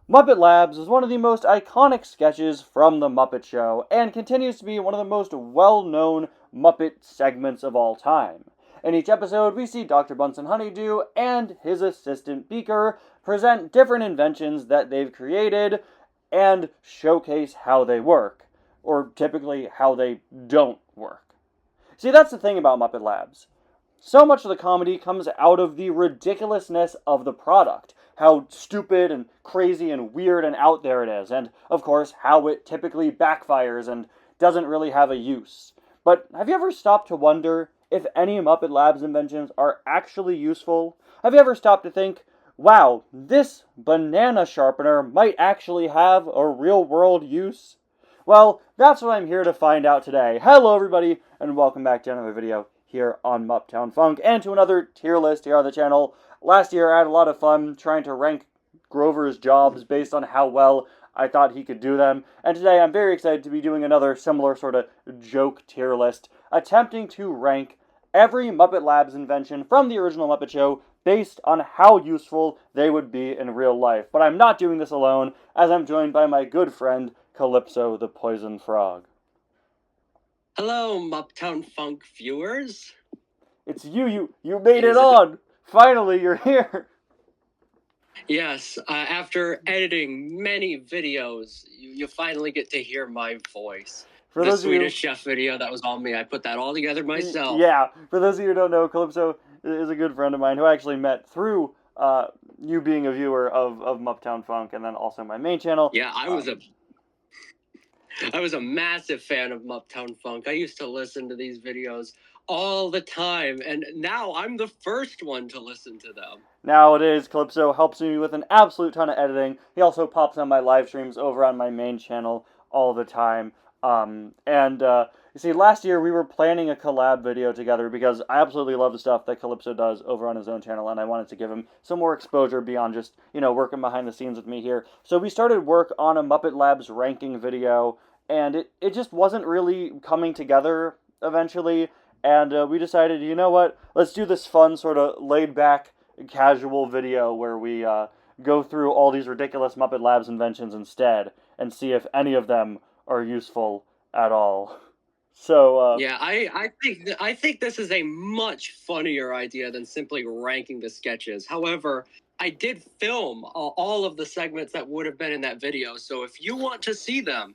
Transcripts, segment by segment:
Muppet Labs is one of the most iconic sketches from The Muppet Show, and continues to be one of the most well-known Muppet segments of all time. In each episode, we see Dr. Bunsen Honeydew and his assistant Beaker present different inventions that they've created and showcase how they work, or typically how they don't work. See, that's the thing about Muppet Labs. So much of the comedy comes out of the ridiculousness of the product, how stupid and crazy and weird and out there it is, and of course, how it typically backfires and doesn't really have a use. But have you ever stopped to wonder if any Muppet Labs inventions are actually useful? Have you ever stopped to think, wow, this banana sharpener might actually have a real world use? Well, that's what I'm here to find out today. Hello everybody, and welcome back to another video here on Mupptown Funk, and to another tier list here on the channel. Last year I had a lot of fun trying to rank Grover's jobs based on how well I thought he could do them, and today I'm very excited to be doing another similar sort of joke tier list, attempting to rank every Muppet Labs invention from the original Muppet Show based on how useful they would be in real life. But I'm not doing this alone, as I'm joined by my good friend, Calypso the Poison Frog. Hello, Mupptown Funk viewers. It's you made it on! Finally, you're here! Yes, after editing many videos, you finally get to hear my voice. For the those Swedish Chef video, that was all me. I put that all together myself. Yeah, for those of you who don't know, Calypso is a good friend of mine who I actually met through you being a viewer of Mupptown Funk, and then also my main channel. Yeah, I was a massive fan of Mupptown Funk. I used to listen to these videos all the time, and now I'm the first one to listen to them. Nowadays, Calypso helps me with an absolute ton of editing. He also pops on my live streams over on my main channel all the time. You see, last year we were planning a collab video together because I absolutely love the stuff that Calypso does over on his own channel, and I wanted to give him some more exposure beyond just, working behind the scenes with me here. So we started work on a Muppet Labs ranking video, and it just wasn't really coming together eventually, and we decided, you know what, let's do this fun, sort of laid-back, casual video where we go through all these ridiculous Muppet Labs inventions instead, and see if any of them are useful at all. So, yeah, I think this is a much funnier idea than simply ranking the sketches. However, I did film all of the segments that would have been in that video, so if you want to see them,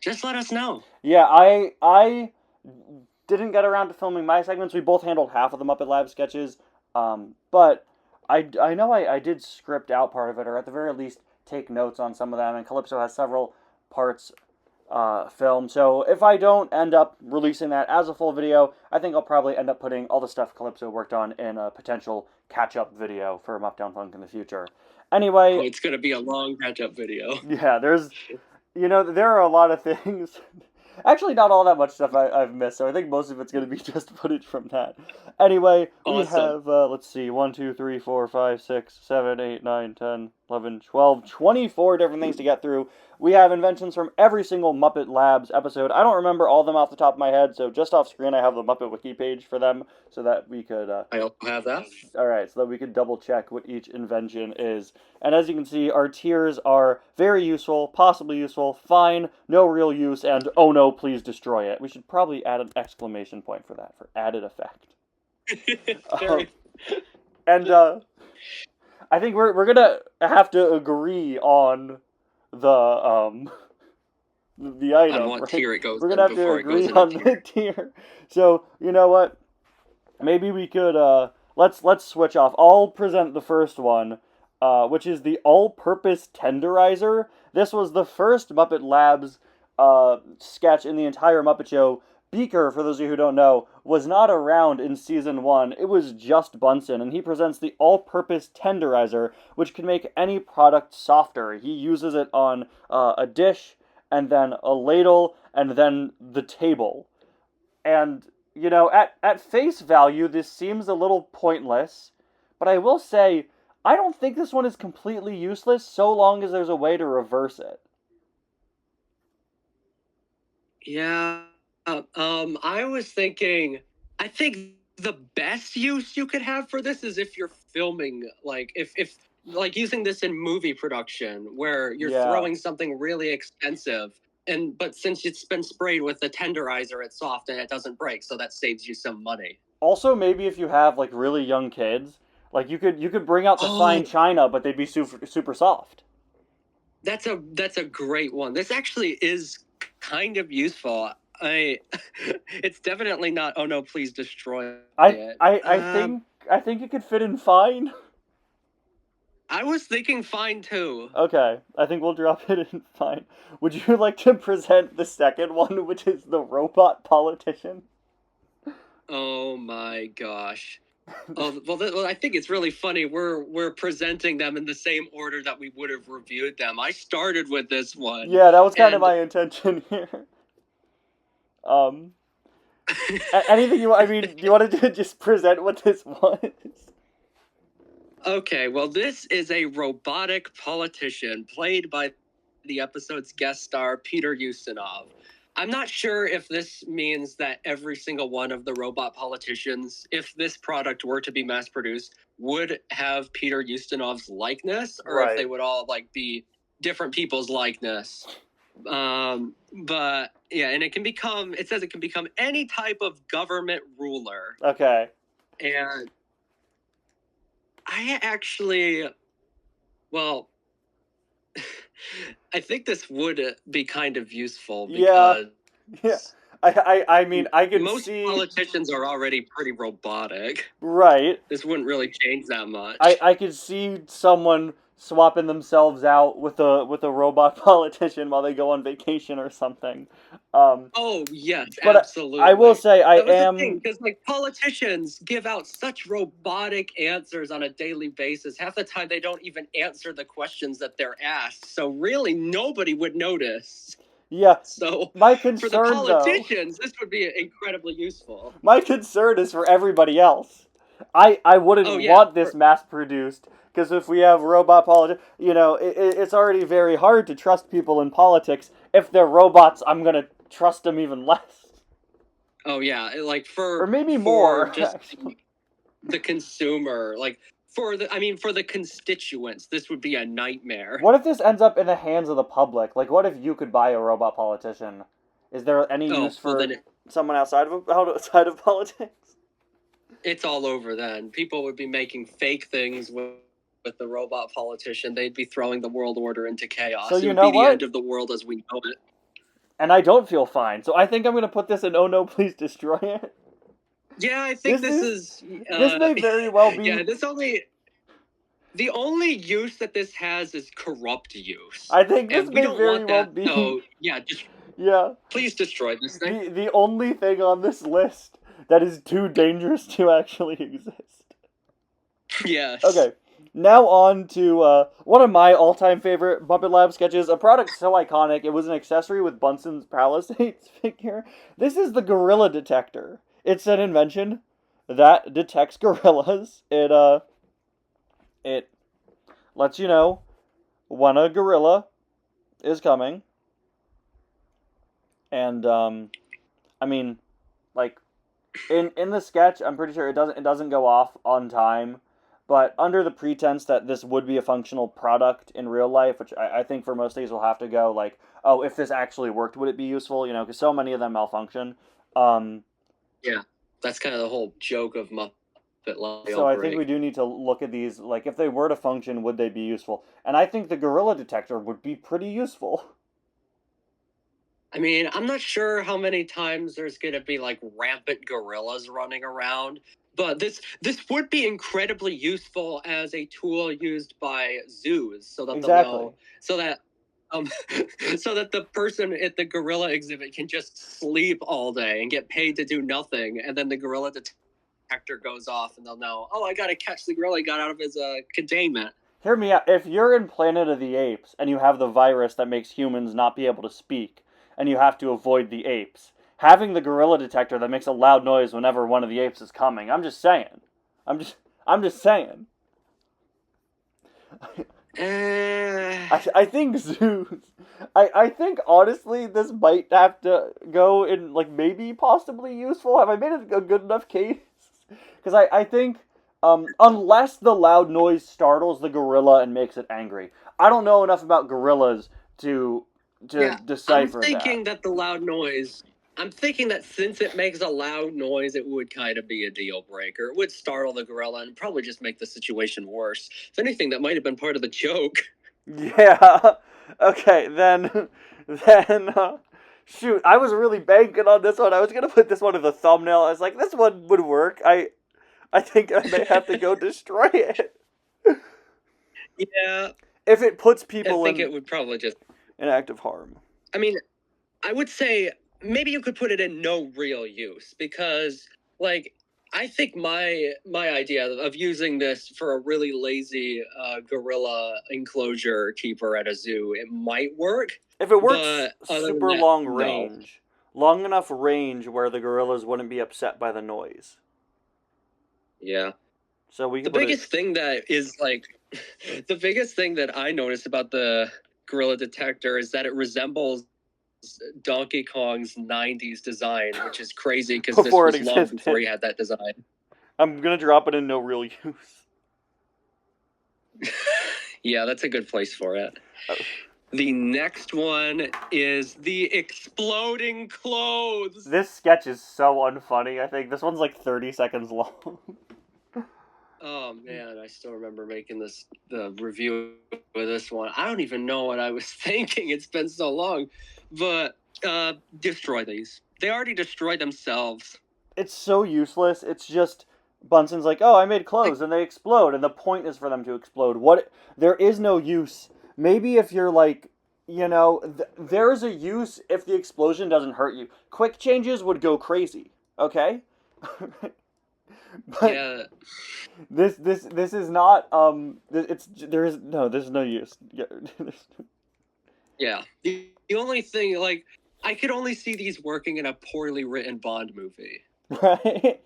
just let us know. Yeah, I didn't get around to filming my segments. We both handled half of the Muppet Lab sketches, but I know I did script out part of it, or at the very least take notes on some of them, and Calypso has several parts filmed. So if I don't end up releasing that as a full video, I think I'll probably end up putting all the stuff Calypso worked on in a potential catch-up video for Mupptown Funk in the future. Anyway... it's going to be a long catch-up video. Yeah, there are a lot of things... Actually, not all that much stuff I've missed, so I think most of it's going to be just footage from that. Anyway, we have, let's see, 1, 2, 3, 4, 5, 6, 7, 8, 9, 10, 11, 12, 24 different things to get through. We have inventions from every single Muppet Labs episode. I don't remember all of them off the top of my head, so just off screen I have the Muppet Wiki page for them, so that we could... I also have that. Alright, so that we could double check what each invention is. And as you can see, our tiers are very useful, possibly useful, fine, no real use, and oh no, please destroy it. We should probably add an exclamation point for that, for added effect. I think we're gonna have to agree on the item. On what right? tier it goes. We're gonna have to agree on the tier. So you know what? Maybe we could let's switch off. I'll present the first one, which is the all-purpose tenderizer. This was the first Muppet Labs sketch in the entire Muppet Show. Beaker, for those of you who don't know, was not around in Season 1. It was just Bunsen, and he presents the all-purpose tenderizer, which can make any product softer. He uses it on a dish, and then a ladle, and then the table. And, at face value, this seems a little pointless, but I will say, I don't think this one is completely useless, so long as there's a way to reverse it. Yeah. I was thinking, I think the best use you could have for this is if you're filming, like, if like using this in movie production where you're Yeah. throwing something really expensive, but since it's been sprayed with the tenderizer, it's soft and it doesn't break, so that saves you some money. Also, maybe if you have like really young kids, like you could bring out the fine Oh, china, but they'd be super soft. that's a great one. This actually is kind of useful. It's definitely not. Oh no, please destroy I it. I I think I think it could fit in fine. I was thinking fine too. Okay, I think we'll drop it in fine. Would you like to present the second one, which is the robot politician? Oh my gosh. Oh well, I think it's really funny. We're presenting them in the same order that we would have reviewed them. I started with this one, Yeah, that was kind of and my intention here. Um, anything you? I mean, do you want to just present what this was? okay, well, this is a robotic politician played by the episode's guest star, Peter Ustinov. I'm not sure if this means that every single one of the robot politicians, if this product were to be mass produced, would have Peter Ustinov's likeness, or if they Right. would all like be different people's likeness. But yeah, and it says it can become any type of government ruler. Okay. And I actually, well, I think this would be kind of useful Yeah. because Yeah. I mean, I could most see. politicians are already pretty robotic. Right. This wouldn't really change that much. I could see someone swapping themselves out with a robot politician while they go on vacation or something. Oh yes, But absolutely. I will say I That was the am. thing, because like politicians give out such robotic answers on a daily basis. Half the time they don't even answer the questions that they're asked. So really nobody would notice. Yeah. So My for the concern, though, politicians, this would be incredibly useful. my concern is for everybody else. I wouldn't Oh yeah, want this mass produced because if we have robot politics, it's already very hard to trust people in politics. If they're robots, I'm gonna trust them even less, oh yeah, like or maybe for more. just the consumer, like for the constituents, this would be a nightmare. What if this ends up in the hands of the public? Like, what if you could buy a robot politician? Is there any Oh, use well for then someone outside of politics? it's all over then. People would be making fake things with the robot politician. They'd be throwing the world order into chaos. So It you would know be the what? end of the world as we know it. And I don't feel fine, so I think I'm gonna put this in. Oh no, please destroy it. Yeah, I think This is This may very well be. yeah, the only use that this has is corrupt use. I think this And we may don't very want well that. be. So yeah, just Yeah. please destroy this thing. The only thing on this list that is too dangerous to actually exist. Yes. Okay, now on to one of my all-time favorite Muppet Lab sketches, a product so iconic it was an accessory with Bunsen's Palisades figure. This is the gorilla detector. It's an invention that detects gorillas. It lets you know when a gorilla is coming. And I mean, like in the sketch, I'm pretty sure it doesn't go off on time, but under the pretense that this would be a functional product in real life, which I think for most things we'll have to go like, oh, if this actually worked, would it be useful? Because so many of them malfunction. Yeah, that's kind of the whole joke of Muppet Lab. So I think we do need to look at these, like if they were to function, would they be useful? And I think the gorilla detector would be pretty useful. I mean, I'm not sure how many times there's going to be like rampant gorillas running around, but this would be incredibly useful as a tool used by zoos, so that they'll Exactly. know, so that so that the person at the gorilla exhibit can just sleep all day and get paid to do nothing, and then the gorilla detector goes off, and they'll know, oh, I got to catch the gorilla. He got out of his containment. Hear me out. If you're in Planet of the Apes and you have the virus that makes humans not be able to speak, and you have to avoid the apes, having the gorilla detector that makes a loud noise whenever one of the apes is coming. I'm just saying. I'm just saying. I think zoos. I think honestly this might have to go in like maybe possibly useful. Have I made a good enough case? Because I think Unless the loud noise startles the gorilla and makes it angry. I don't know enough about gorillas to Yeah, I'm decipher that. thinking that the loud noise. I'm thinking that since it makes a loud noise, it would kind of be a deal breaker. It would startle the gorilla and probably just make the situation worse. If anything, that might have been part of the joke. Yeah. Okay, then shoot, I was really banking on this one. I was gonna put this one as a thumbnail. I was like, this one would work. I think I may have to go destroy it. Yeah, If it puts I people think it would probably just. in active harm. I mean, I would say maybe you could put it in no real use because, like, I think my idea of using this for a really lazy gorilla enclosure keeper at a zoo, it might work. If it works But other than super that, long no. range, long enough range where the gorillas wouldn't be upset by the noise. Yeah. So we The could put biggest thing that is like the biggest thing that I noticed about the gorilla detector is that it resembles Donkey Kong's 90s design, which is crazy because this before it was long before existed. he had that design. I'm gonna drop it in no real use. Yeah, that's a good place for it. Oh. The next one is the exploding clothes. This sketch is so unfunny. I think this one's like 30 seconds long. Oh man, I still remember making the review of this one. I don't even know what I was thinking. It's been so long. But destroy these. They already destroyed themselves. It's so useless. It's just Bunsen's like, "Oh, I made clothes and they explode," and the point is for them to explode. What there is no use. Maybe if you're like, there's a use if the explosion doesn't hurt you. Quick changes would go crazy. Okay? But Yeah. this is not there's no use. Yeah. Yeah. The only thing, like, I could only see these working in a poorly written Bond movie. Right?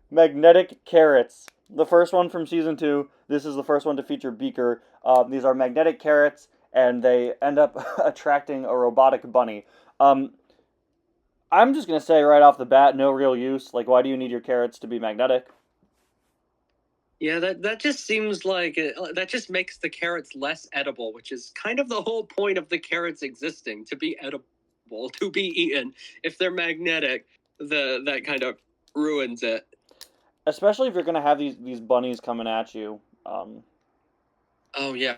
Magnetic carrots. The first one from season 2. This is the first one to feature Beaker. These are magnetic carrots, and they end up attracting a robotic bunny. I'm just gonna say right off the bat, no real use. Like, why do you need your carrots to be magnetic? Yeah, that just seems like that just makes the carrots less edible, which is kind of the whole point of the carrots existing, to be edible, to be eaten. If they're magnetic, that kind of ruins it. Especially if you're gonna have these bunnies coming at you. Oh yeah,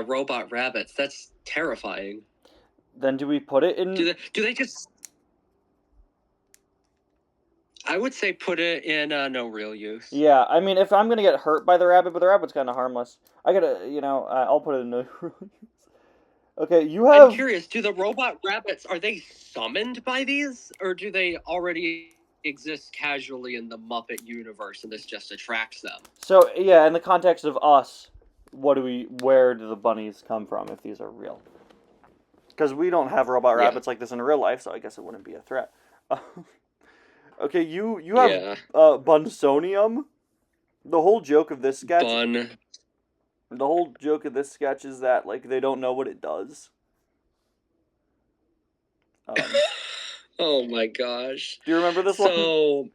robot rabbits. That's terrifying. Then do we put it in? Do they just? I would say put it in no real use. Yeah, I mean, if I'm gonna get hurt by the rabbit, but the rabbit's kind of harmless, I gotta, I'll put it in no real use. Okay, you have. I'm curious. Do the robot rabbits are they summoned by these, or do they already exist casually in the Muppet universe, and this just attracts them? So yeah, in the context of us, where do the bunnies come from if these are real? Because we don't have robot rabbits like this in real life, so I guess it wouldn't be a threat. Okay, you have Bunsonium. The whole joke of this sketch. The whole joke of this sketch is that like they don't know what it does. Oh my gosh! Do you remember this one? So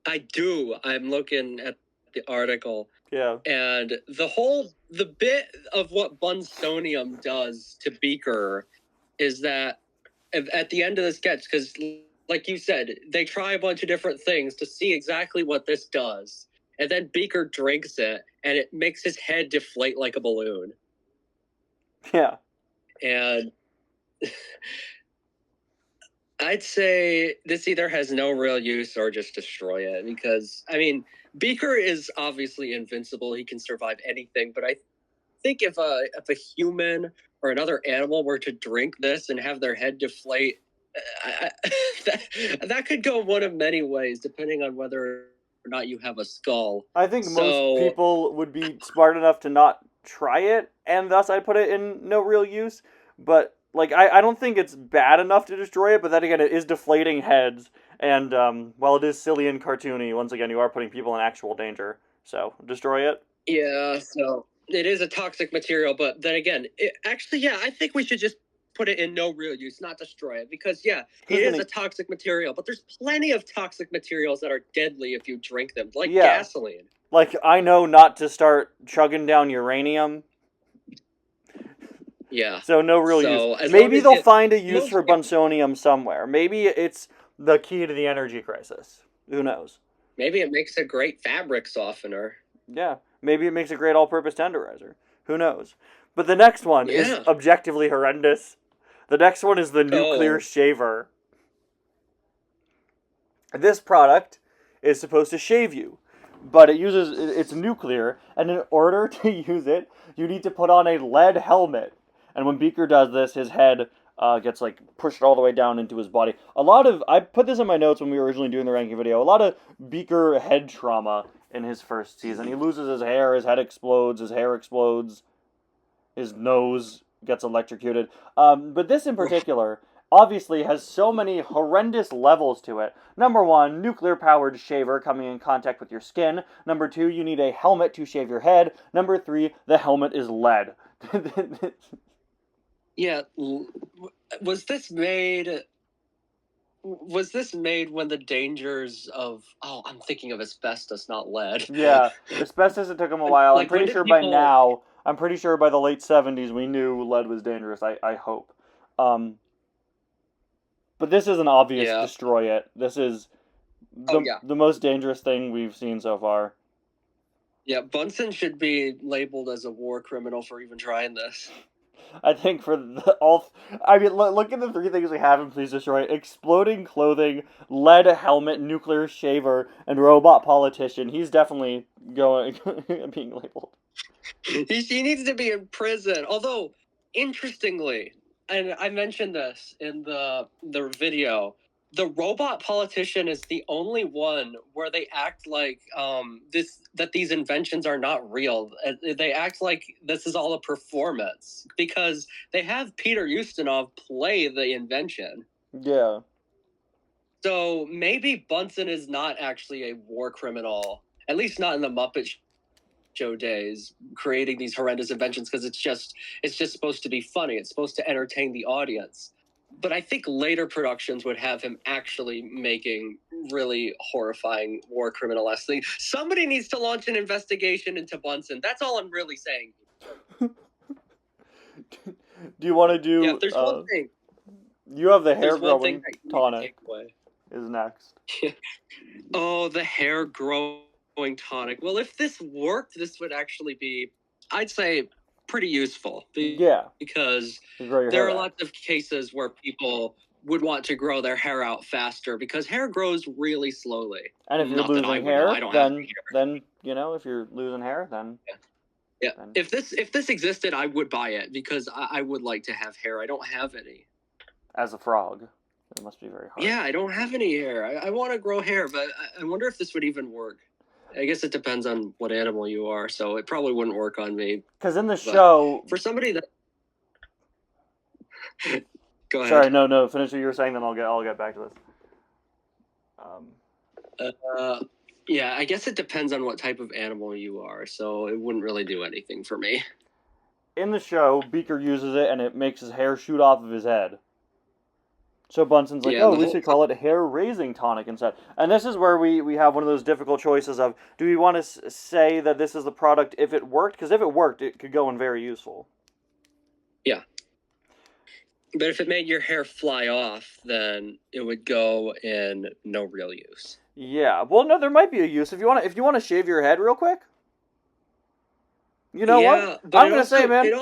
I do. I'm looking at the article. Yeah. And the bit of what Bunsonium does to Beaker is that at the end of the sketch, because like you said, they try a bunch of different things to see exactly what this does. And then Beaker drinks it, and it makes his head deflate like a balloon. Yeah. And I'd say this either has no real use or just destroy it. Because, I mean, Beaker is obviously invincible. He can survive anything. But I think if a human or another animal were to drink this and have their head deflate, that could go one of many ways, depending on whether or not you have a skull. I think most people would be smart enough to not try it, and thus I put it in no real use. But like, I don't think it's bad enough to destroy it. But then again, it is deflating heads, and while it is silly and cartoony, once again, you are putting people in actual danger. So destroy it. Yeah. So it is a toxic material, but then again, actually, yeah, I think we should just put it in no real use, not destroy it, because it Who's is gonna- a toxic material, but there's plenty of toxic materials that are deadly if you drink them, like Yeah. gasoline. Like, I know not to start chugging down uranium. Yeah. So no real So, use. as Maybe long as they'll it- find a use most for people- Bunstonium somewhere. Maybe it's the key to the energy crisis. Who knows? Maybe it makes a great fabric softener. Yeah. Maybe it makes a great all-purpose tenderizer. Who knows? But the next one is Yeah. objectively horrendous. The next one is the nuclear Oh. shaver. This product is supposed to shave you, but it's nuclear, and in order to use it, you need to put on a lead helmet. And when Beaker does this, his head gets like pushed all the way down into his body. I put this in my notes when we were originally doing the ranking video. A lot of Beaker head trauma in his first season. He loses his hair, his head explodes, his hair explodes, his nose gets electrocuted. But this in particular obviously has so many horrendous levels to it. Number one, nuclear-powered shaver coming in contact with your skin. Number two, you need a helmet to shave your head. Number three, the helmet is lead. Yeah. Was this made when the dangers of... Oh, I'm thinking of asbestos, not lead. Yeah, asbestos, it took him a while. Like, I'm pretty when did sure by people- now, I'm pretty sure by the late 70s we knew lead was dangerous, I hope. But this is an obvious Yeah. destroy it. This is Oh, yeah. the most dangerous thing we've seen so far. Yeah, Bunsen should be labeled as a war criminal for even trying this. I think for look at the three things we have in Please Destroy: exploding clothing, lead helmet, nuclear shaver, and robot politician. He's definitely being labeled. He needs to be in prison. Although, interestingly, and I mentioned this in the video, the robot politician is the only one where they act like that these inventions are not real. They act like this is all a performance because they have Peter Ustinov play the invention. Yeah. So maybe Bunsen is not actually a war criminal, at least not in the Muppet Show days, creating these horrendous inventions because it's just supposed to be funny. It's supposed to entertain the audience. But I think later productions would have him actually making really horrifying war criminal-esque things. Somebody needs to launch an investigation into Bunsen. That's all I'm really saying. Do you want to do? Yeah, there's one thing. You have the hair There's one thing growing that you need to tonic take away. is next. Oh, the hair growing tonic. Well, if this worked, this would actually be, I'd say, pretty useful. Yeah. Because You grow your there hair are back. lots of cases where people would want to grow their hair out faster because hair grows really slowly. And if you're Not that I losing would know. hair, I don't have then hair. then if you're losing hair, then Yeah. then- If this existed, I would buy it because I would like to have hair. I don't have any. as a frog, it must be very hard. Yeah, I don't have any hair. I want to grow hair, but I wonder if this would even work. I guess it depends on what animal you are, so it probably wouldn't work on me. Because in the show, For somebody that... Go ahead. sorry, no, finish what you were saying, then I'll get back to this. Yeah, I guess it depends on what type of animal you are, so it wouldn't really do anything for me. In the show, Beaker uses it and it makes his hair shoot off of his head. So Bunsen's like, Yeah, oh, the we whole- should call it hair-raising tonic instead. And this is where we have one of those difficult choices of, do we want to say that this is the product if it worked? Because if it worked, it could go in very useful. Yeah. But if it made your hair fly off, then it would go in no real use. Yeah, well, no, there might be a use if you want to shave your head real quick. You know what? But I'm gonna say, man. It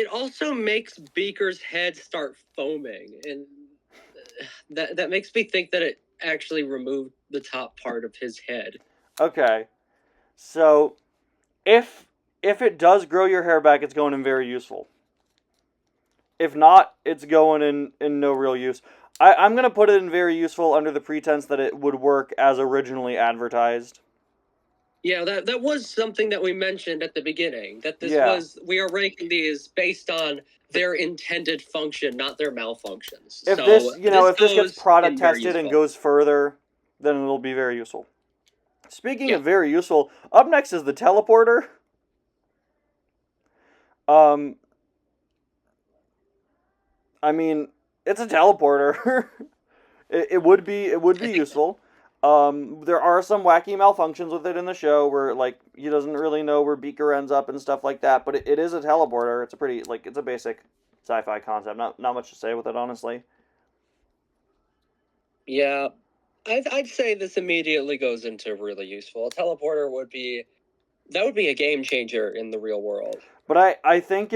also makes Beaker's head start foaming, and that makes me think that it actually removed the top part of his head. Okay, so if it does grow your hair back, it's going in very useful. If not, it's going in no real use. I'm going to put it in very useful under the pretense that it would work as originally advertised. Yeah, that was something that we mentioned at the beginning. That we are ranking these based on their intended function, not their malfunctions. If so if this gets goes product in very tested and useful. goes further, then it'll be very useful. Speaking Yeah. of very useful, up next is the teleporter. I mean, it's a teleporter. It would be I think useful. There are some wacky malfunctions with it in the show where like he doesn't really know where Beaker ends up and stuff like that. But it is a teleporter. It's a pretty like it's a basic sci-fi concept. Not much to say with it, honestly. yeah, I'd say this immediately goes into really useful. A teleporter would be that would be a game changer in the real world. But I think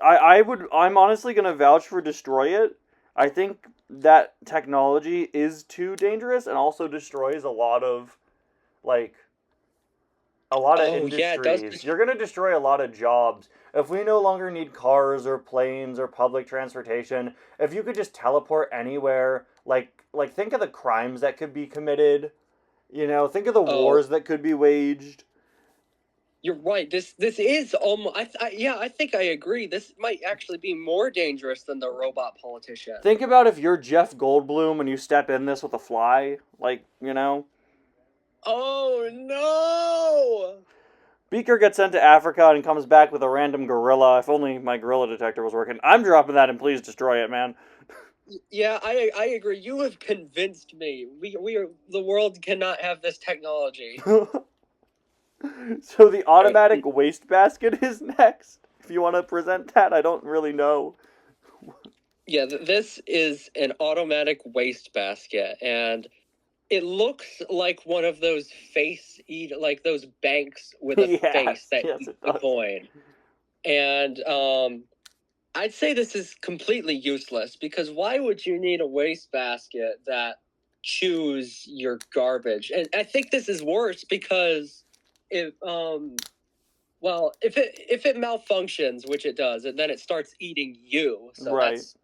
I'm honestly gonna vouch for destroy it. I think that technology is too dangerous and also destroys like a lot of Oh yeah, it does. industries. You're gonna destroy a lot of jobs. If we no longer need cars or planes or public transportation, if you could just teleport anywhere, like think of the crimes that could be committed, think of the Oh, wars that could be waged. you're right. This is almost. Yeah, I think I agree. This might actually be more dangerous than the robot politician. Think about if you're Jeff Goldblum and you step in this with a fly, Oh no! Beaker gets sent to Africa and comes back with a random gorilla. If only my gorilla detector was working. I'm dropping that and please destroy it, man. Yeah, I agree. You have convinced me. We are the world cannot have this technology. So the All right. automatic wastebasket is next. If you want to present that, I don't really know. Yeah, this is an automatic wastebasket, and it looks like one of those like those banks with a face Yes, that yes, eats it the does. coin. And I'd say this is completely useless because why would you need a wastebasket that chews your garbage? And I think this is worse because if well, if it malfunctions, which it does, and then it starts eating you, so Right. that's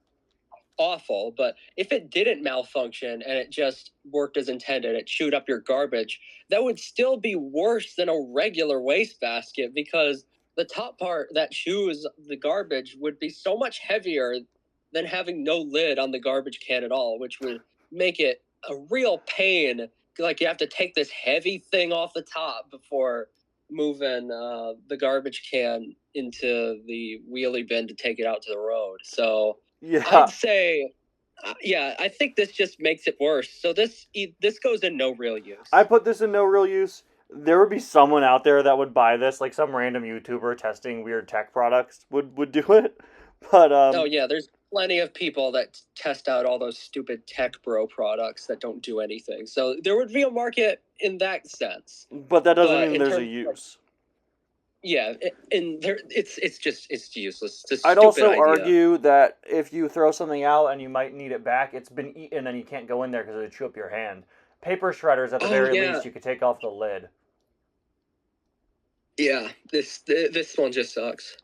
awful. But if it didn't malfunction and it just worked as intended, it chewed up your garbage, that would still be worse than a regular wastebasket because the top part that chews the garbage would be so much heavier than having no lid on the garbage can at all, which would make it a real pain. Like you have to take this heavy thing off the top before moving the garbage can into the wheelie bin to take it out to the road. So I'd Yeah. say, yeah, I think this just makes it worse. So this goes in no real I use. put this in no real use. There would be someone out there that would buy this, like some random YouTuber testing weird tech products would do it. But Oh yeah, there's plenty of people that test out all those stupid tech bro products that don't do anything. So there would be a market in that sense. but that doesn't But mean in there's a terms of use. yeah, in there, it's useless. It's a I'd stupid also idea. argue that if you throw something out and you might need it back, it's been eaten and you can't go in there because it'd chew up your hand. Paper shredders, at the Oh very yeah, least, you could take off the lid. yeah. This one just sucks.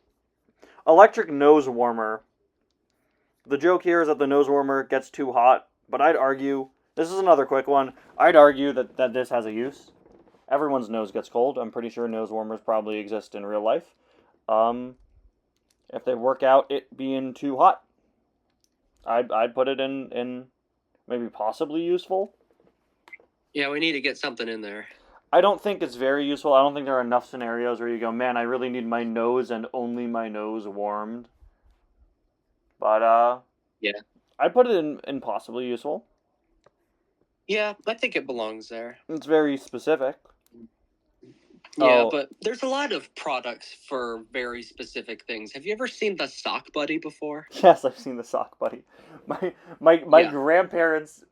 Electric nose warmer. The joke here is that the nose warmer gets too hot, but I'd argue this is another quick one. I'd argue that this has a use. Everyone's nose gets cold. I'm pretty sure nose warmers probably exist in real life. Um, if they work out it being too hot, I'd put it in maybe possibly useful. Yeah, we need to get something in there. I don't think it's very useful. I don't think there are enough scenarios where you go, man, I really need my nose and only my nose warmed. But Yeah. I'd put it in possibly useful. Yeah, I think it belongs there. It's very specific. Yeah, Oh, but there's a lot of products for very specific things. Have you ever seen the sock buddy before? yes, I've seen the sock buddy. My Yeah. grandparents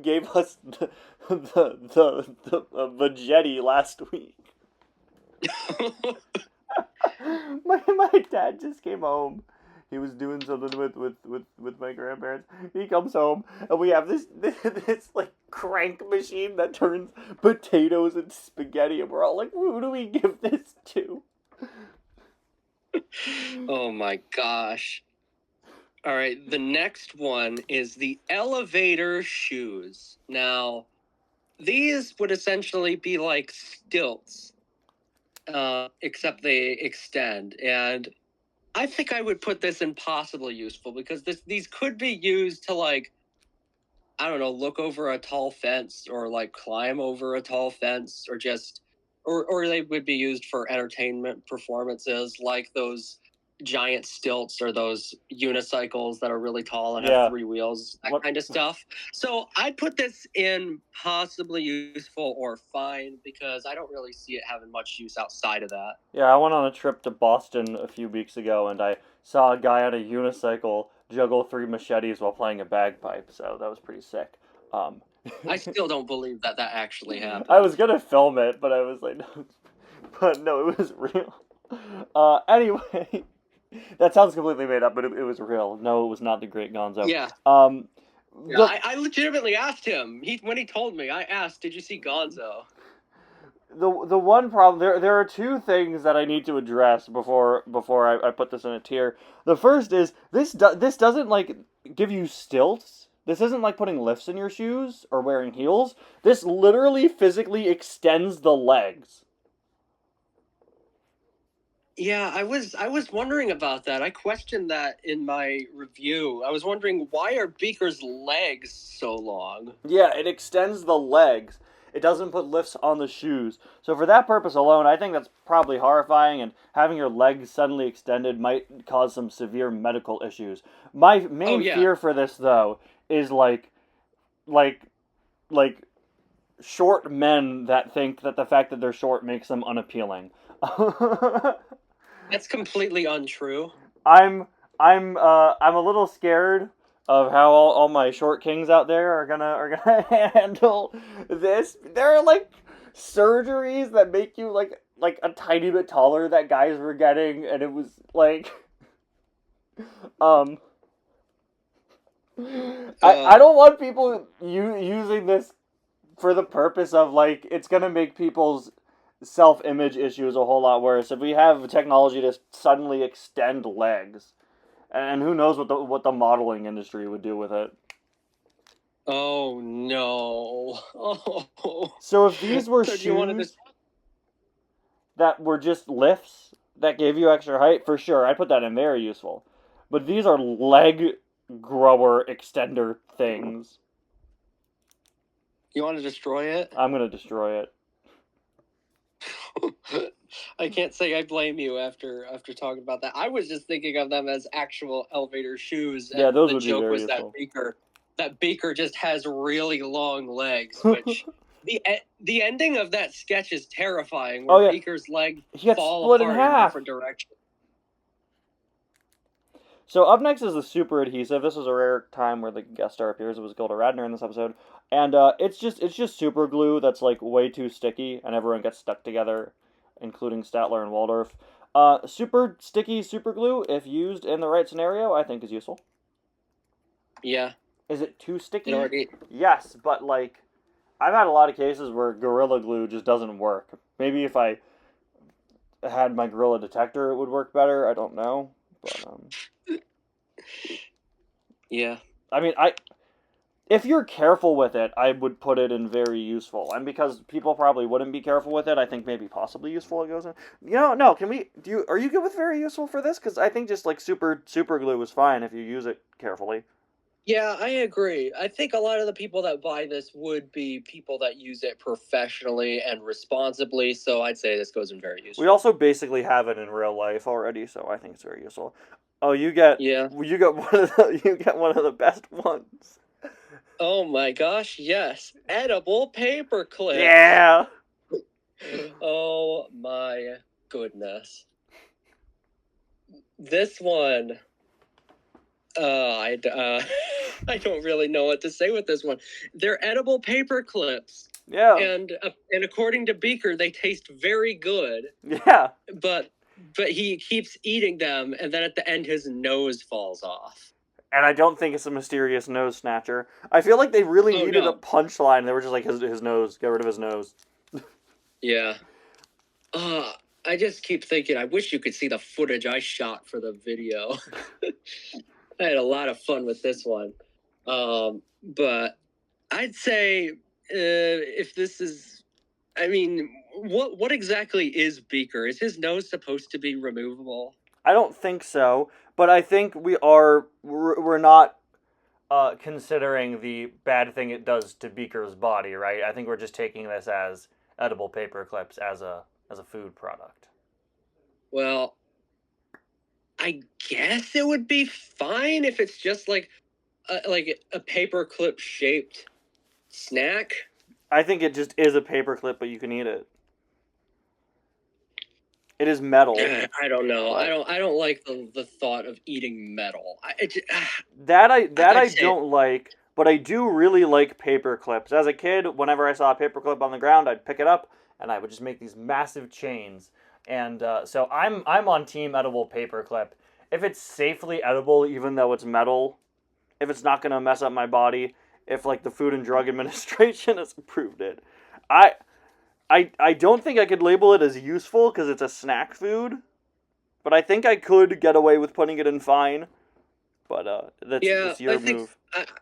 gave us the veggetti last week. My dad just came home. He was doing something with my grandparents. He comes home and we have this like crank machine that turns potatoes and spaghetti and we're all like, who do we give this to? Oh my gosh. All right, the next one is the elevator shoes. Now, these would essentially be like stilts, except they extend. And I think I would put this in possibly useful because these could be used to like I don't know, look over a tall fence or like climb over a tall fence or they would be used for entertainment performances like those giant stilts or those unicycles that are really tall and Yeah. have 3 wheels, that kind of stuff. So I'd put this in possibly useful or fine because I don't really see it having much use outside of that. Yeah, I went on a trip to Boston a few weeks ago, and I saw a guy on a unicycle juggle 3 machetes while playing a bagpipe, so that was pretty sick. Um, I still don't believe that actually happened. I was gonna film it, but I was like, no. But no, it was real. Anyway, that sounds completely made up, but it was real. No, it was not the Great Gonzo. Yeah. The, Yeah, I legitimately asked him. When he told me, I asked, "Did you see Gonzo?" the one problem there are 2 things that I need to address before I put this in a tier. The first is this doesn't like give you stilts. This isn't like putting lifts in your shoes or wearing heels. This literally physically extends the legs. Yeah, I was wondering about that. I questioned that in my review. I was wondering, why are Beaker's legs so long? Yeah, it extends the legs. It doesn't put lifts on the shoes. So for that purpose alone, I think that's probably horrifying, and having your legs suddenly extended might cause some severe medical issues. My main fear for this, though, is like short men that think that the fact that they're short makes them unappealing. That's completely untrue. I'm a little scared of how all my short kings out there are gonna handle this. There are like surgeries that make you like a tiny bit taller that guys were getting, and it was like I don't want people using this for the purpose of like it's gonna make people's self-image issues a whole lot worse if we have technology to suddenly extend legs, and who knows what the modeling industry would do with it. Oh no! Oh. So if these were shoes that were just lifts that gave you extra height, for sure, I'd put that in very useful. But these are leg grower extender things. You want to destroy it? I'm gonna destroy it. I can't say I blame you after talking about that. I was just thinking of them as actual elevator shoes. Yeah, those the would be joke very was useful. that Beaker just has really long legs, which the ending of that sketch is terrifying. Where Beaker's legs fall split apart in half. different directions. So up next is the super adhesive. This was a rare time where the guest star appears. It was Gilda Radner in this episode, and it's just super glue that's like way too sticky, and everyone gets stuck together, including Statler and Waldorf. Super sticky super glue, if used in the right scenario, I think is useful. Yeah. Is it too sticky? Yes, but like I've had a lot of cases where Gorilla Glue just doesn't work. Maybe if I had my Gorilla Detector, it would work better. I don't know, but yeah. I mean, if you're careful with it, I would put it in very useful. And because people probably wouldn't be careful with it, I think maybe possibly useful it goes in. No, are you good with very useful for this? Because I think just like super glue is fine if you use it carefully. Yeah, I agree. I think a lot of the people that buy this would be people that use it professionally and responsibly, so I'd say this goes in very useful. We also basically have it in real life already, so I think it's very useful. Oh, you get one of the best ones. Oh my gosh, yes. Edible paper clips. Yeah. Oh my goodness. This one, I don't really know what to say with this one. They're edible paper clips. Yeah. And according to Beaker, they taste very good. Yeah. But he keeps eating them, and then at the end, his nose falls off. And I don't think it's a mysterious nose snatcher. I feel like they really needed a punchline. They were just like, his nose, get rid of his nose. Yeah. I just keep thinking, I wish you could see the footage I shot for the video. I had a lot of fun with this one. But I'd say if this is, I mean, what exactly is Beaker? Is his nose supposed to be removable? I don't think so, but I think we're not considering the bad thing it does to Beaker's body, right? I think we're just taking this as edible paper clips as a food product. Well, I guess it would be fine if it's just like a paperclip shaped snack. I think it just is a paperclip, but you can eat it. It is metal. I don't know. But I don't like the thought of eating metal. I I'd say don't like, but I do really like paper clips. As a kid, whenever I saw a paper clip on the ground, I'd pick it up and I would just make these massive chains. And so I'm on team edible paper clip. If it's safely edible, even though it's metal, if it's not gonna mess up my body, if like the Food and Drug Administration has approved it, I I don't think I could label it as useful because it's a snack food, but I think I could get away with putting it in fine. But yeah, that's your move.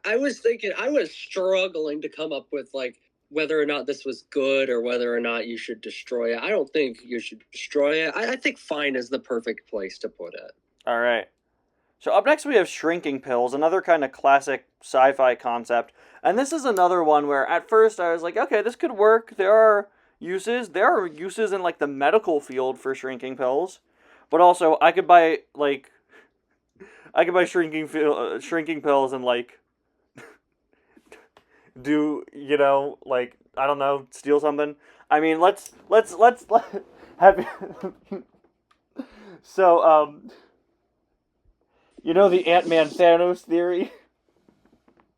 I was thinking I was struggling to come up with like whether or not this was good or whether or not you should destroy it. I don't think you should destroy it. I think fine is the perfect place to put it. All right. So up next we have shrinking pills, another kind of classic sci-fi concept. And this is another one where at first I was like, okay, this could work. There are uses. There are uses in like the medical field for shrinking pills. But also I could buy shrinking pills and like do, like I don't know, steal something. I mean, let's have so the Ant-Man Thanos theory?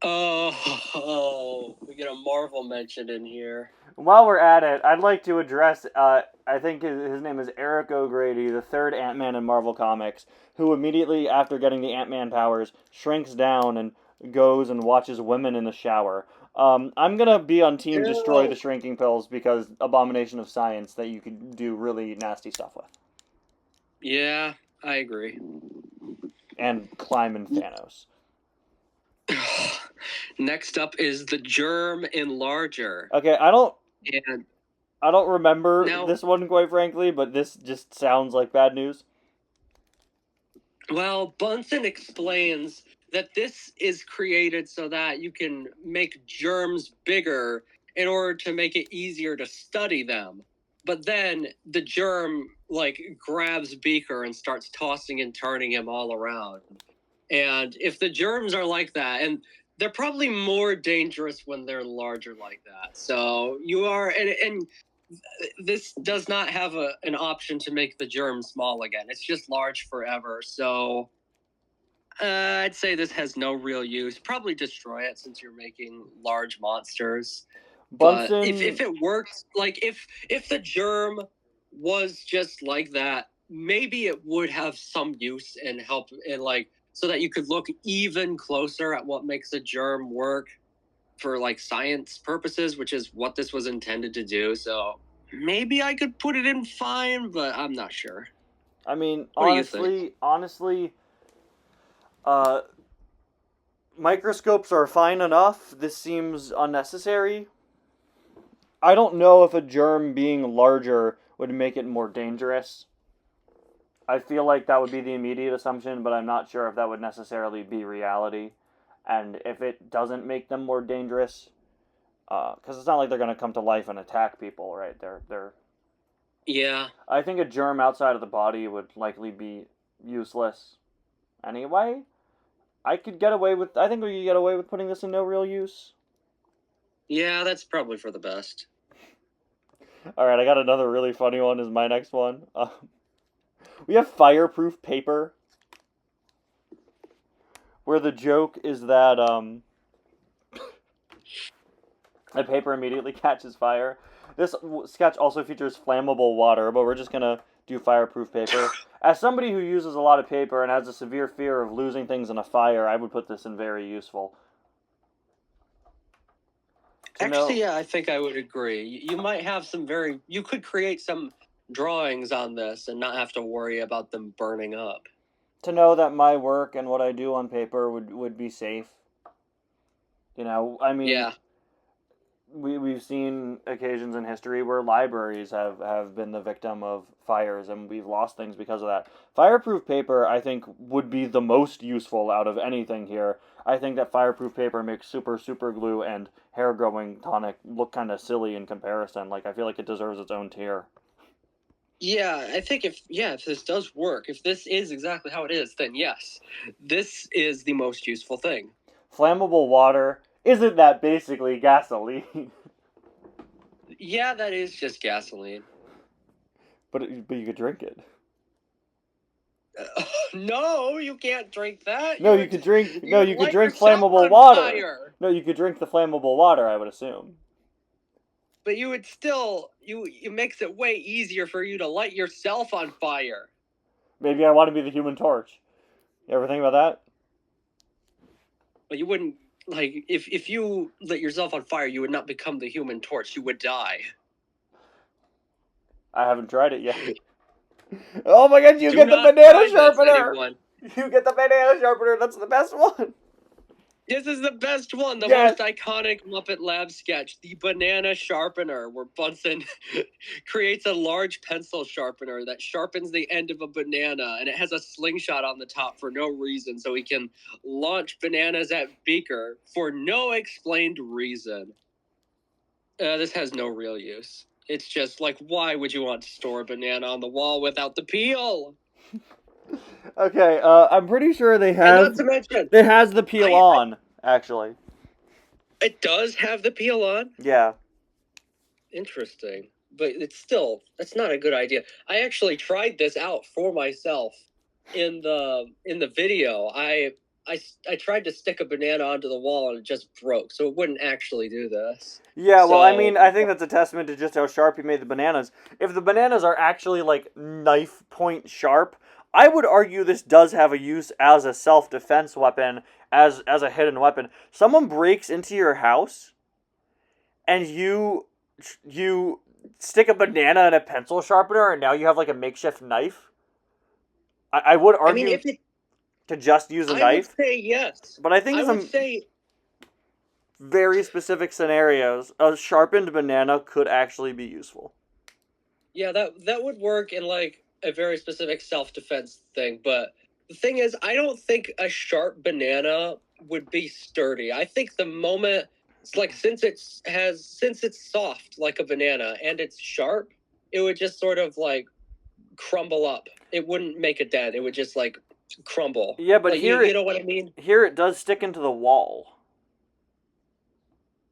Oh, we get a Marvel mentioned in here. While we're at it, I'd like to address, I think his name is Eric O'Grady, the third Ant-Man in Marvel Comics, who immediately after getting the Ant-Man powers shrinks down and goes and watches women in the shower. I'm gonna be on team destroy the shrinking pills because abomination of science that you could do really nasty stuff with. Yeah, I agree. And climb in Thanos. Next up is the germ enlarger. Okay, And I don't remember now, this one quite frankly, but this just sounds like bad news. well, Bunsen explains that this is created so that you can make germs bigger in order to make it easier to study them. But then the germ like grabs Beaker and starts tossing and turning him all around. And if the germs are like that, and they're probably more dangerous when they're larger like that. So you are, and this does not have an option to make the germ small again. It's just large forever. So I'd say this has no real use. Probably destroy it since you're making large monsters. Bunsen. But if it works, like if the germ was just like that, maybe it would have some use and help in like so that you could look even closer at what makes a germ work for like science purposes, which is what this was intended to do. So maybe I could put it in fine, but I'm not sure. I mean, What do you think? honestly, microscopes are fine enough. This seems unnecessary. I don't know if a germ being larger would make it more dangerous. I feel like that would be the immediate assumption, but I'm not sure if that would necessarily be reality. And if it doesn't make them more dangerous, because it's not like they're going to come to life and attack people, right? They're. Yeah. I think a germ outside of the body would likely be useless. Anyway, I think we could get away with putting this in no real use. Yeah, that's probably for the best. All right, I got another really funny one. Is my next one. We have fireproof paper, where the joke is that the paper immediately catches fire. This sketch also features flammable water, but we're just gonna do fireproof paper. As somebody who uses a lot of paper and has a severe fear of losing things in a fire, I would put this in very useful. Actually, yeah, I think I would agree. You might have you could create some drawings on this and not have to worry about them burning up. To know that my work and what I do on paper would be safe. I mean, yeah. We've seen occasions in history where libraries have been the victim of fires and we've lost things because of that. Fireproof paper, I think, would be the most useful out of anything here. I think that fireproof paper makes super glue and hair growing tonic look kind of silly in comparison. Like, I feel like it deserves its own tier. Yeah, I think if this does work, if this is exactly how it is, then yes, this is the most useful thing. Flammable water, isn't that basically gasoline? Yeah, that is just gasoline. but you could drink it. No, you can't drink that. No, you could drink. No, You you would could light drink yourself flammable on water. fire. No, you could drink the flammable water. I would assume. But you would still it makes it way easier for you to light yourself on fire. Maybe I want to be the Human Torch. You ever think about that? But you wouldn't like if you lit yourself on fire, you would not become the Human Torch. You would die. I haven't tried it yet. Oh my god, you Do get the not banana try this, sharpener! anyone. You get the banana sharpener, that's the best one! This is the best one, the Yes. most iconic Muppet Lab sketch, the banana sharpener, where Bunsen creates a large pencil sharpener that sharpens the end of a banana, and it has a slingshot on the top for no reason, so he can launch bananas at Beaker for no explained reason. This has no real use. It's just like, why would you want to store a banana on the wall without the peel? Okay, I'm pretty sure they And have. not to mention, It has the peel on, actually. it does have the peel on. Yeah. Interesting, but that's not a good idea. I actually tried this out for myself in the video. I tried to stick a banana onto the wall and it just broke, so it wouldn't actually do this. Yeah, well, I So- mean, I think that's a testament to just how sharp you made the bananas. If the bananas are actually, like, knife point sharp, I would argue this does have a use as a self-defense weapon, as a hidden weapon. Someone breaks into your house, and you stick a banana in a pencil sharpener, and now you have, like, a makeshift knife. I would I mean, argue if it, to just use a I knife, would say yes. but I think I in would some say very specific scenarios, a sharpened banana could actually be useful. yeah, that would work in like a very specific self-defense thing, but the thing is, I don't think a sharp banana would be sturdy. I think the moment it's like since it's soft like a banana and it's sharp, it would just sort of like crumble up. It wouldn't make a dent. It would just like crumble. Yeah, but like, here you know what I mean? Here it does stick into the wall.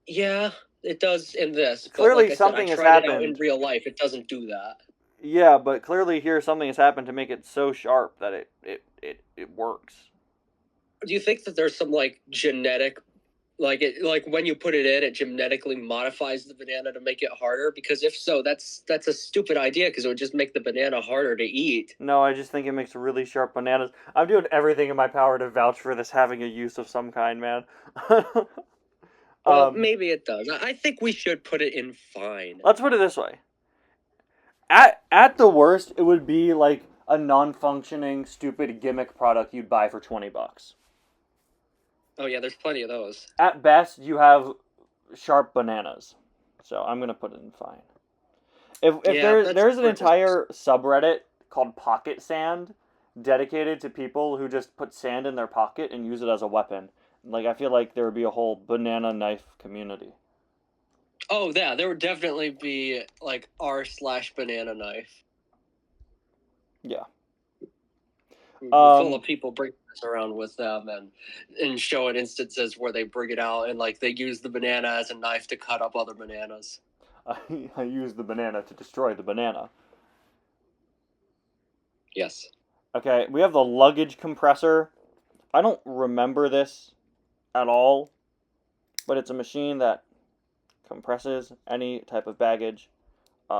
Yeah, it does in this. But Clearly like I something said, has I tried it out happened. in real life. It doesn't do that. Yeah, but clearly here something has happened to make it so sharp that it works. Do you think that there's some like genetic, like when you put it in, it genetically modifies the banana to make it harder? Because if so, that's a stupid idea because it would just make the banana harder to eat. No, I just think it makes really sharp bananas. I'm doing everything in my power to vouch for this having a use of some kind, man. Well, maybe it does. I think we should put it in fine. Let's put it this way. At the worst, it would be like a non-functioning, stupid gimmick product you'd buy for $20. Oh yeah, there's plenty of those. At best, you have sharp bananas. So I'm gonna put it in fine. If Yeah, there's an that's- entire subreddit called Pocket Sand dedicated to people who just put sand in their pocket and use it as a weapon. Like, I feel like there would be a whole banana knife community. Oh yeah, there would definitely be like r/banana knife. Yeah. Full of people bringing this around with them and showing instances where they bring it out and like they use the banana as a knife to cut up other bananas. I use the banana to destroy the banana. Yes. Okay, we have the luggage compressor. I don't remember this at all, but it's a machine that compresses any type of baggage.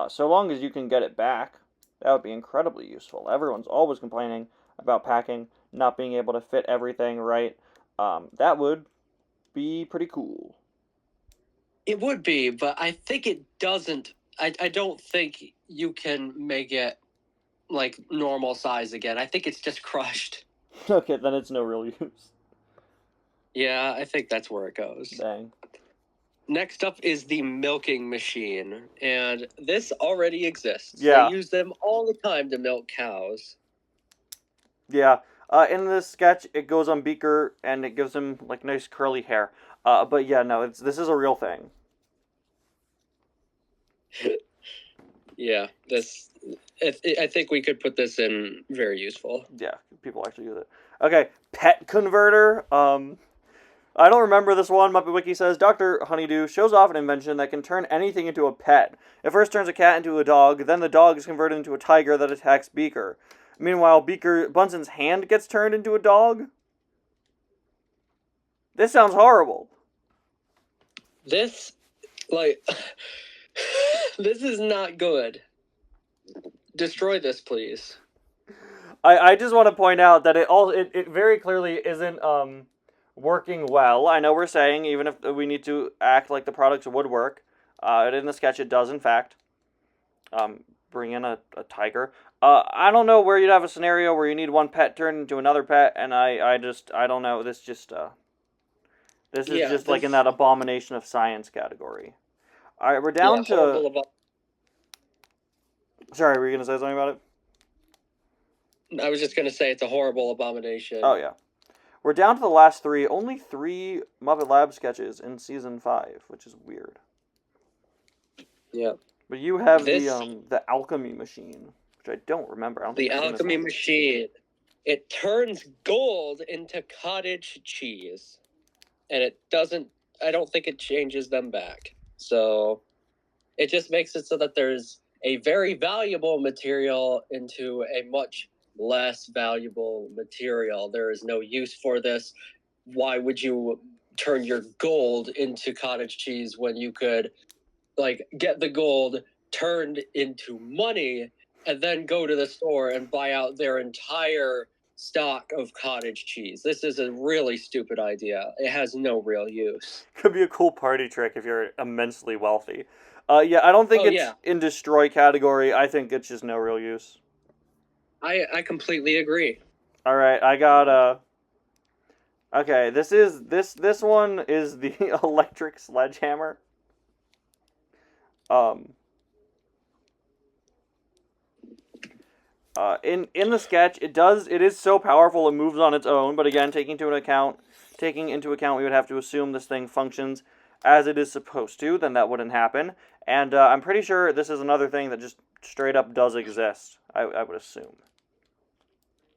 So long as you can get it back, that would be incredibly useful. Everyone's always complaining about packing, not being able to fit everything right. That would be pretty cool. It would be, but I think it doesn't. I don't think you can make it like normal size again. I think it's just crushed. Okay, then it's no real use. Yeah, I think that's where it goes. Dang. Next up is the milking machine, and this already exists. Yeah. They use them all the time to milk cows. Yeah. In this sketch, it goes on Beaker, and it gives him, like, nice curly hair. But yeah, no, this is a real thing. Yeah, this I think we could put this in very useful. Yeah, people actually use it. Okay, pet converter. I don't remember this one. Muppet Wiki says Dr. Honeydew shows off an invention that can turn anything into a pet. It first turns a cat into a dog, then the dog is converted into a tiger that attacks Beaker. Meanwhile, Bunson's hand gets turned into a dog. This sounds horrible. This, like, this is not good. Destroy this, please. I just want to point out that it very clearly isn't working well. I know we're saying even if we need to act like the products would work, in the sketch it does in fact. Bring in a tiger. I don't know where you'd have a scenario where you need one pet turned into another pet, and I don't know. This is like in that abomination of science category. All right, we're down to. Sorry, were you gonna say something about it? I was just gonna say it's a horrible abomination. Oh yeah, we're down to the last three. Only 3 Muppet Lab sketches in season 5, which is weird. Yeah. But you have the alchemy machine, which I don't remember. I don't think the alchemy machine. It turns gold into cottage cheese, and it doesn't. I don't think it changes them back. So it just makes it so that there's a very valuable material into a much less valuable material. There is no use for this. Why would you turn your gold into cottage cheese when you could get the gold turned into money and then go to the store and buy out their entire stock of cottage cheese? This is a really stupid idea. It has no real use. Could be a cool party trick if you're immensely wealthy. Yeah, I don't think it's in destroy category. I think it's just no real use. I completely agree. All right, I got okay, this one is the electric sledgehammer. In the sketch, it is so powerful it moves on its own. But again, taking into account, we would have to assume this thing functions as it is supposed to. Then that wouldn't happen. And I'm pretty sure this is another thing that just straight up does exist. I would assume.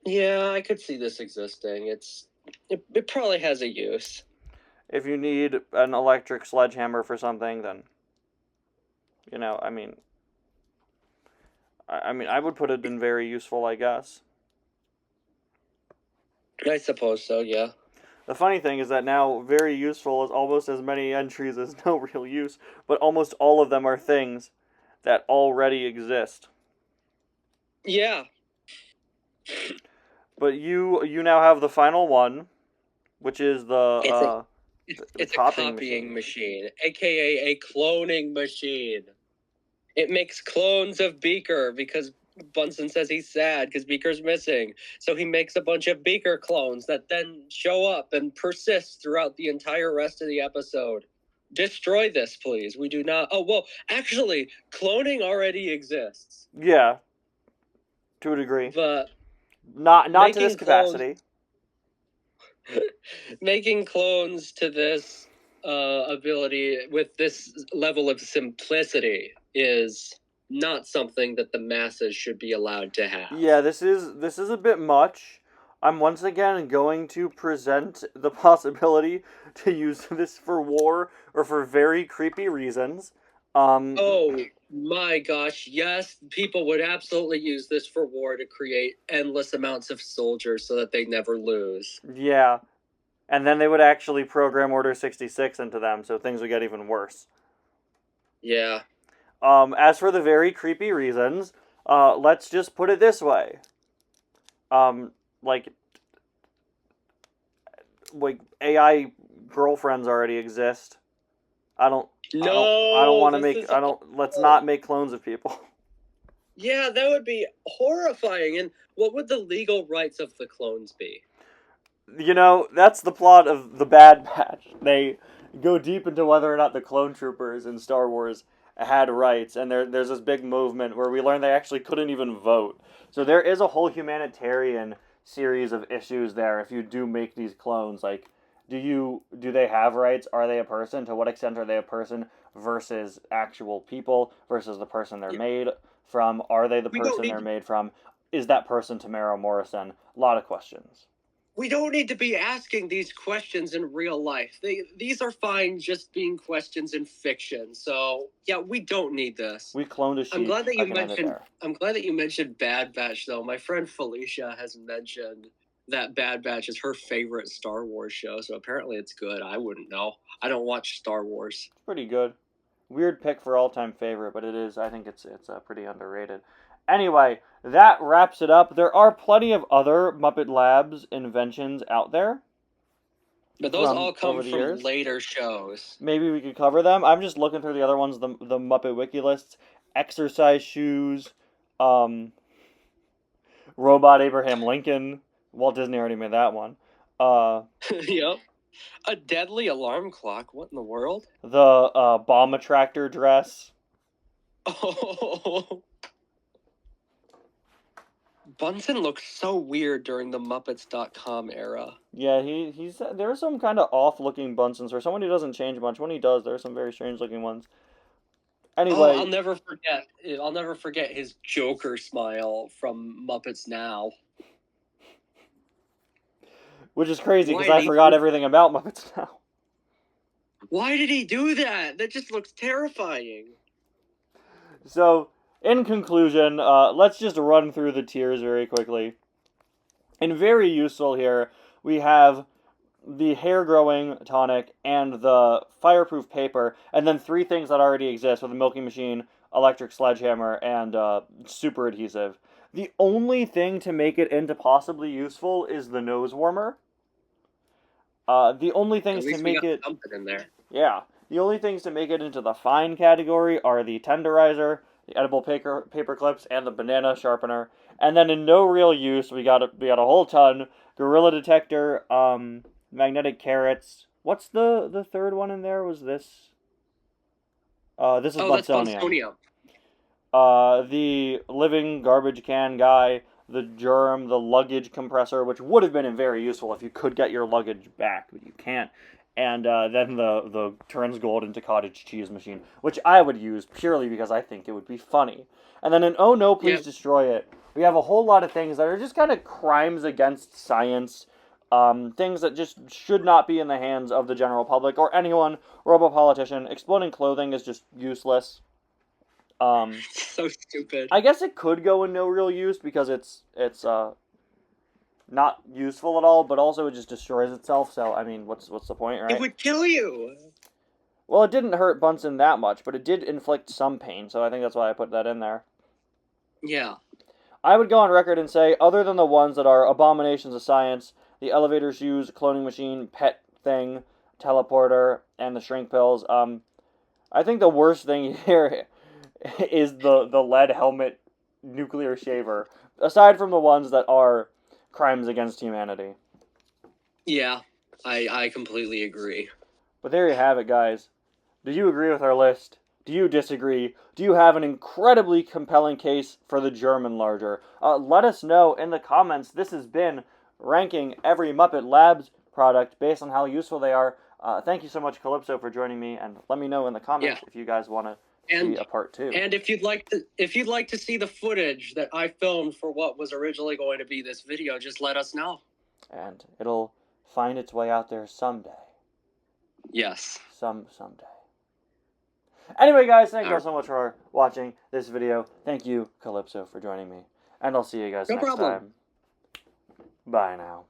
Yeah, I could see this existing. It probably has a use. If you need an electric sledgehammer for something, then I mean, I would put it in very useful, I guess. I suppose so, yeah. The funny thing is that now very useful is almost as many entries as no real use, but almost all of them are things that already exist. Yeah. But you now have the final one, which is the it's a copying machine, aka a cloning machine. It makes clones of Beaker because Bunsen says he's sad because Beaker's missing. So he makes a bunch of Beaker clones that then show up and persist throughout the entire rest of the episode. Destroy this, please. We do not... Oh, well, actually, cloning already exists. Yeah. To a degree. But... Not to this capacity. Making clones to this ability with this level of simplicity is not something that the masses should be allowed to have. Yeah, this is a bit much. I'm once again going to present the possibility to use this for war or for very creepy reasons. Oh my gosh, yes, people would absolutely use this for war to create endless amounts of soldiers so that they never lose. Yeah. And then they would actually program Order 66 into them, so things would get even worse. Yeah. As for the very creepy reasons, let's just put it this way. Like AI girlfriends already exist. Let's not make clones of people. Yeah, that would be horrifying. And what would the legal rights of the clones be? That's the plot of The Bad Batch. They go deep into whether or not the clone troopers in Star Wars had rights, and there's this big movement where we learn they actually couldn't even vote. So there is a whole humanitarian series of issues there if you do make these clones. Like, do they have rights? Are they a person? To what extent are they a person? versus actual people versus the person they're Yeah. made from. Are they the We don't person need they're to, made from? Is that person Tamara Morrison? A lot of questions. we don't need to be asking these questions in real life. These are fine just being questions in fiction. So yeah, we don't need this. We cloned a sheep. I'm glad that you I can end it mentioned. there. I'm glad that you mentioned Bad Batch, though. My friend Felicia has mentioned that Bad Batch is her favorite Star Wars show. So apparently, it's good. I wouldn't know. I don't watch Star Wars. It's pretty good. Weird pick for all-time favorite, but it is. I think it's pretty underrated. Anyway, that wraps it up. There are plenty of other Muppet Labs inventions out there. But those From all come over the from years. later shows. Maybe we could cover them. I'm just looking through the other ones, the Muppet Wiki lists. Exercise shoes, Robot Abraham Lincoln. Walt Disney already made that one. Yep. A deadly alarm clock. What in the world? The bomb attractor dress. Oh. Bunsen looked so weird during the Muppets.com era. Yeah, he's there's some kind of off-looking Bunsens. For someone who doesn't change much, when he does, there are some very strange-looking ones. Anyway, Oh, I'll never forget. I'll never forget his Joker smile from Muppets Now. which is crazy because Why I did he forgot do- everything about Muppets Now. Why did he do that? That just looks terrifying. So, in conclusion, let's just run through the tiers very quickly. And very useful here, we have the hair growing tonic and the fireproof paper, and then three things that already exist with a milking machine, electric sledgehammer, and super adhesive. The only thing to make it into possibly useful is the nose warmer. The only At things to least we make got it, something in there. yeah, the only things to make it into the fine category are the tenderizer, the edible paper clips, and the banana sharpener. And then in no real use, we got a whole ton: gorilla detector, magnetic carrots. What's the third one in there? Was this? This is That's Bunsonium. Bunsonia. The living garbage can guy, the germ, the luggage compressor, which would have been very useful if you could get your luggage back, but you can't. And then the turns gold into cottage cheese machine, which I would use purely because I think it would be funny. And then in Oh No, Please Yep. Destroy It, we have a whole lot of things that are just kind of crimes against science. Things that just should not be in the hands of the general public or anyone, or of a politician. Exploding clothing is just useless. So stupid. I guess it could go in no real use because it's not useful at all, but also it just destroys itself. So I mean, what's the point, right? It would kill you. Well, it didn't hurt Bunsen that much, but it did inflict some pain. So I think that's why I put that in there. Yeah. I would go on record and say, other than the ones that are abominations of science, the elevator shoes, cloning machine, pet thing, teleporter, and the shrink pills, I think the worst thing here is the lead helmet nuclear shaver, aside from the ones that are crimes against humanity. Yeah. I completely agree. But there you have it, guys. Do you agree with our list? Do you disagree? Do you have an incredibly compelling case for the German larger? Let us know in the comments. This has been ranking every Muppet Labs product based on how useful they are. Thank you so much, Calypso, for joining me, and let me know in the comments if you guys want to see a part 2. And if you'd like to see the footage that I filmed for what was originally going to be this video, just let us know. And it'll find its way out there someday. Yes. Someday. Anyway, guys, thank you all so much for watching this video. Thank you, Calypso, for joining me. And I'll see you guys next time. Bye now.